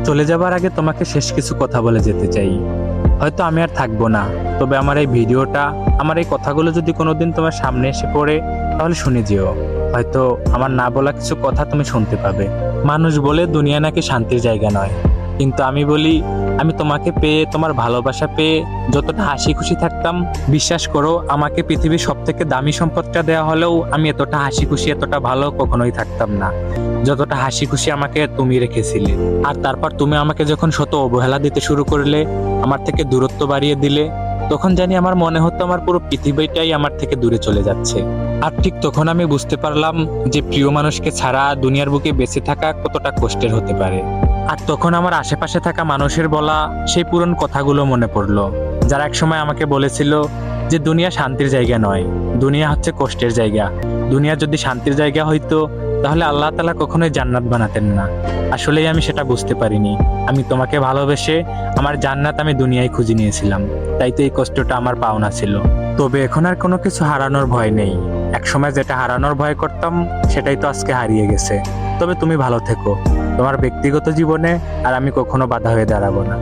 চলে যাবার আগে তোমাকে শেষ কিছু কথা বলে যেতে চাই। হয়তো আমি আর থাকবো না, তবে আমার এই ভিডিওটা, আমার এই কথাগুলো যদি কোনোদিন তোমার সামনে এসে পড়ে, তাহলে শুনে যেও। হয়তো আমার না বলা কিছু কথা তুমি শুনতে পাবে। মানুষ বলে দুনিয়া নাকি শান্তির জায়গা নয়, কিন্তু আমি বলি, আমি তোমাকে পেয়ে, তোমার ভালোবাসা পেয়ে যতটা হাসি খুশি থাকতাম, বিশ্বাস করো আমাকে পৃথিবীর সব থেকে দামি সম্পদটা দেওয়া হলেও আমি এতটা হাসি খুশি, এতটা ভালো কখনোই থাকতাম না যতটা হাসি খুশি আমাকে তুমি রেখেছিলে। আর তারপর তুমি আমাকে যখন শত অবহেলা দিতে শুরু করলে, আমার থেকে দূরত্ব বাড়িয়ে দিলে, তখন জানি আমার মনে হতো আমার পুরো পৃথিবীটাই আমার থেকে দূরে চলে যাচ্ছে। আর ঠিক তখন আমি বুঝতে পারলাম যে প্রিয় মানুষকে ছাড়া দুনিয়ার বুকে বেঁচে থাকা কতটা কষ্টের হতে পারে। আর তখন আমার আশেপাশে থাকা মানুষের বলা সেই পুরনো কথাগুলো মনে পড়লো, যারা একসময় আমাকে বলেছিল যে দুনিয়া শান্তির জায়গা নয়, দুনিয়া হচ্ছে কষ্টের জায়গা। দুনিয়া যদি শান্তির জায়গা হইতো, তাহলে আল্লাহ তাআলা কখনোই জান্নাত বানাতেন না। আসলেই আমি সেটা বুঝতে পারিনি। আমি তোমাকে ভালোবেসে আমার জান্নাত আমি দুনিয়ায় খুঁজে নিয়েছিলাম, তাই তো এই কষ্টটা আমার পাওনা ছিল। তবে এখন আর কোনো কিছু হারানোর ভয় নেই। একসময় যেটা হারানোর ভয় করতাম, সেটাই তো আজকে হারিয়ে গেছে। তবে তুমি ভালো থেকো তোমার ব্যক্তিগত জীবনে, আর আমি কখনো বাধা হয়ে দাঁড়াবো না।